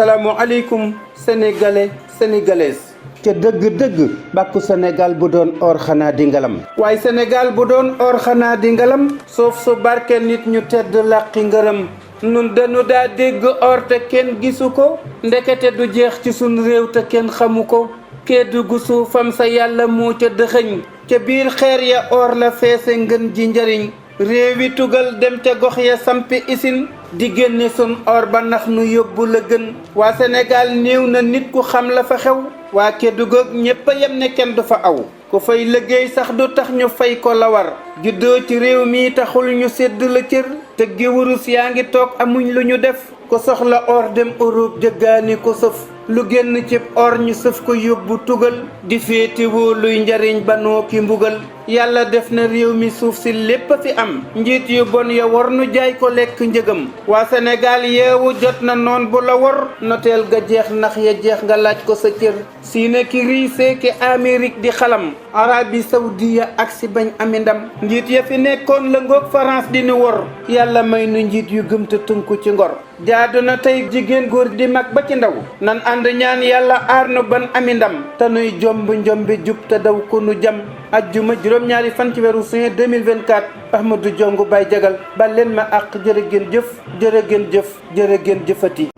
asalaamualeykum sénégalais sénégalaises te dëgg-dëgg bàkku Sénégal bu doon or xanaa di ngalam waaye Sénégal bu doon or xanaa di ngalam suuf su barke nit ñu tedd làqi ngërëm nun dañu daa dégg or te kenn gisu ko ndekete du jeex ci sun réew te kenn xamu ko Kédougou suufam sa yàlla moo ca dëxëñ ca biir xeer ya or la feese ngën ji njariñ réewi tugal dem ca gox ya sampi isin di génne sun or ba nax nu yóbbu la gën waa Sénégal néew na nit ku xam la fa xew waa Kédougou ñépp a yem ne kenn du fa aw ku fay liggéey sax du tax ñu fay ko la war juddoo ci réew mi taxul ñu sédd la cër te gi wurus yaa ngi toog amuñ lu ñu def ko soxla or dem Europe jëggaani ko sëf lu génn ci or ñu sëf ko yóbbu tugal di féetewoo luy njariñ banoo ki mbugal yàlla def na réew mi suuf si lépp fi am njiit yu bon ya war nu jaay ko lekk njëgam waa Sénégal yeewu jot na noon bu la war noteel ga jeex nax ya jeex nga laaj ko sa cër siine ki riisee ki Amérique di xalam Arabie Saoudia ak si bañ ami ndam njiit ya fi nekkoon la ngoog France di nu wor yàlla may nu njiit yu gëm te tënku ci ngor jaadu na tey jigéen góor di mag ba ci ndaw nan ànd ñaan yàlla aar nu ban ami ndam te nuy njombi jub te daw ko nu jam ajjuma juróom-ñaari fan ci weeru juin 2024 Ahmadou Diongue Baye Jagal bal leen ma àq jërë ngeen jëf jërë ngeen jëf jërë ngeen jëfati